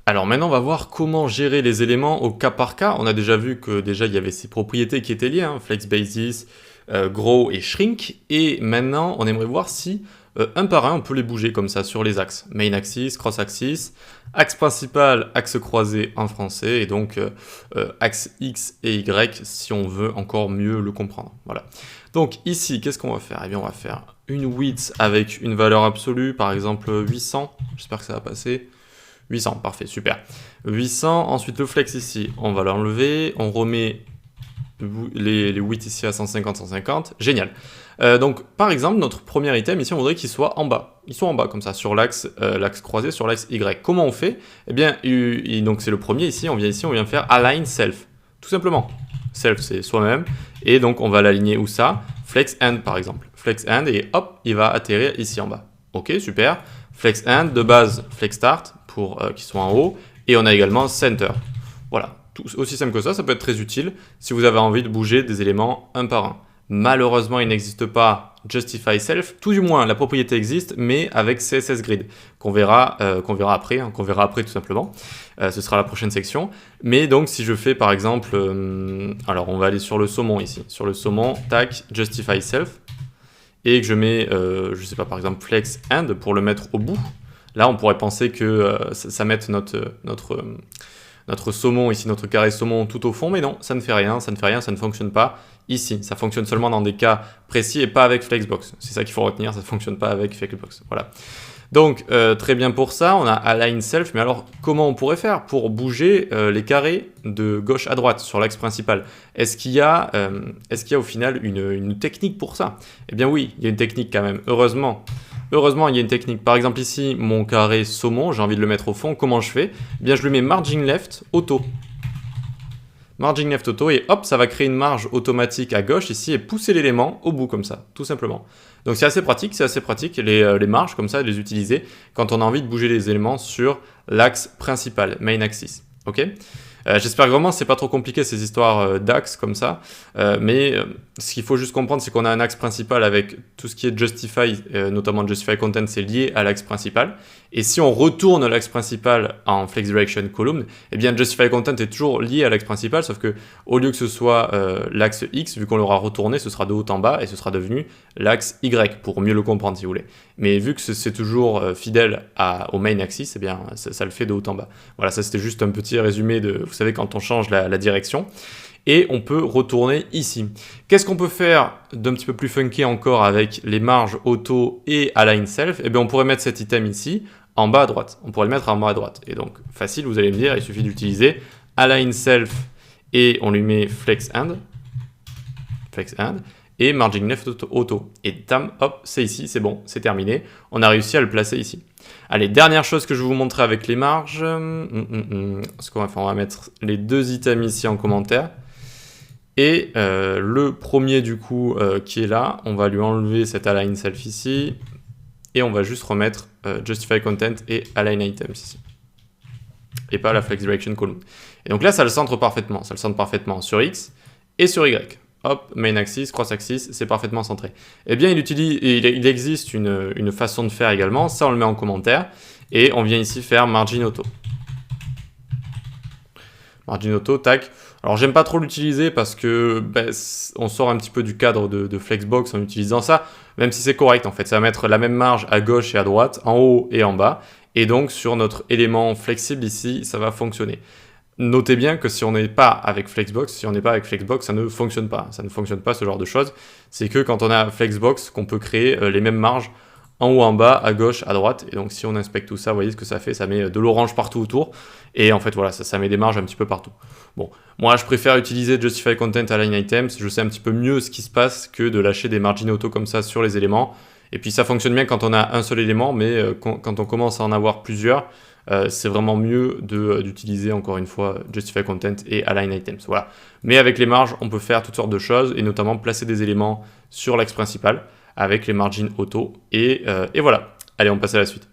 Alors maintenant, on va voir comment gérer les éléments au cas par cas. On a déjà vu que déjà il y avait ces propriétés qui étaient liées, hein, flex basis, grow et shrink. Et maintenant, on aimerait voir si un par un, on peut les bouger comme ça sur les axes. Main axis, cross axis, axe principal, axe croisé en français, et donc axe X et Y si on veut encore mieux le comprendre. Voilà. Donc ici, qu'est-ce qu'on va faire? Eh bien, on va faire une width avec une valeur absolue, par exemple 800. J'espère que ça va passer. 800, parfait, super. 800, ensuite le flex ici, on va l'enlever, on remet les widths ici à 150, 150, génial. Donc par exemple, notre premier item ici, on voudrait qu'il soit en bas. Ils sont en bas comme ça, sur l'axe croisé, sur l'axe Y. Comment on fait? Eh bien, donc c'est le premier ici, on vient faire align self, tout simplement. Self, c'est soi-même, et donc on va l'aligner où ça? Flex end par exemple. Flex end, et hop, il va atterrir ici en bas. Ok, super. Flex end, de base, flex start, pour qu'ils soient en haut, et on a également center. Voilà, tout aussi simple que ça peut être très utile si vous avez envie de bouger des éléments un par un. Malheureusement, il n'existe pas Justify Self, tout du moins la propriété existe, mais avec CSS Grid, qu'on verra après tout simplement. Ce sera la prochaine section. Mais donc si je fais par exemple, alors on va aller sur le saumon ici, sur le saumon, tac, Justify Self, et que je mets, je sais pas, par exemple Flex End pour le mettre au bout. Là, on pourrait penser que ça mette notre saumon, ici notre carré saumon tout au fond, mais non, ça ne fait rien, ça ne fonctionne pas ici. Ça fonctionne seulement dans des cas précis et pas avec Flexbox. C'est ça qu'il faut retenir, ça ne fonctionne pas avec Flexbox. Voilà. Donc, très bien pour ça, on a Align Self, mais alors comment on pourrait faire pour bouger les carrés de gauche à droite sur l'axe principal? Est-ce qu'il y a au final une technique pour ça? Eh bien oui, il y a une technique quand même, heureusement. Heureusement, il y a une technique. Par exemple ici, mon carré saumon, j'ai envie de le mettre au fond. Comment je fais? Eh bien, je lui mets margin left auto. Margin left auto, et hop, ça va créer une marge automatique à gauche ici et pousser l'élément au bout comme ça, tout simplement. Donc c'est assez pratique les marges comme ça, de les utiliser quand on a envie de bouger les éléments sur l'axe principal, main axis. Ok? J'espère que vraiment c'est pas trop compliqué ces histoires d'axes comme ça, mais ce qu'il faut juste comprendre, c'est qu'on a un axe principal avec tout ce qui est Justify, notamment Justify Content, c'est lié à l'axe principal. Et si on retourne l'axe principal en Flex Direction Column, eh bien Justify Content est toujours lié à l'axe principal, sauf que au lieu que ce soit l'axe X, vu qu'on l'aura retourné, ce sera de haut en bas et ce sera devenu l'axe Y, pour mieux le comprendre si vous voulez. Mais vu que c'est toujours fidèle au main axis, eh bien ça le fait de haut en bas. Voilà, ça c'était juste un petit résumé de, vous savez, quand on change la direction. Et on peut retourner ici. Qu'est-ce qu'on peut faire d'un petit peu plus funky encore avec les marges auto et align self? Eh bien, on pourrait mettre cet item ici en bas à droite. On pourrait le mettre en bas à droite. Et donc, facile, vous allez me dire, il suffit d'utiliser align self et on lui met flex end et margin left auto. Et tam, hop, c'est ici, c'est bon, c'est terminé. On a réussi à le placer ici. Allez, dernière chose que je vais vous montrer avec les marges. Ce qu'on va faire, on va mettre les deux items ici en commentaire. Et le premier du coup qui est là, on va lui enlever cet align self ici. Et on va juste remettre justify content et align items ici. Et pas la flex direction column. Et donc là, ça le centre parfaitement. Ça le centre parfaitement sur X et sur Y. Hop, main axis, cross axis, c'est parfaitement centré. Eh bien, il existe une façon de faire également. Ça, on le met en commentaire. Et on vient ici faire margin auto. Margin auto, tac. Alors, j'aime pas trop l'utiliser parce que on sort un petit peu du cadre de Flexbox en utilisant ça, même si c'est correct en fait. Ça va mettre la même marge à gauche et à droite, en haut et en bas. Et donc, sur notre élément flexible ici, ça va fonctionner. Notez bien que si on n'est pas avec Flexbox, ça ne fonctionne pas. Ça ne fonctionne pas ce genre de choses. C'est que quand on a Flexbox, qu'on peut créer les mêmes marges en haut, en bas, à gauche, à droite. Et donc, si on inspecte tout ça, vous voyez ce que ça fait. Ça met de l'orange partout autour. Et en fait, voilà, ça met des marges un petit peu partout. Bon, moi, je préfère utiliser Justify Content Align Items. Je sais un petit peu mieux ce qui se passe que de lâcher des margins auto comme ça sur les éléments. Et puis, ça fonctionne bien quand on a un seul élément. Mais quand on commence à en avoir plusieurs, c'est vraiment mieux d'utiliser, encore une fois, Justify Content et Align Items. Voilà. Mais avec les marges, on peut faire toutes sortes de choses. Et notamment placer des éléments sur l'axe principal avec les margins auto. Et voilà. Allez, on passe à la suite.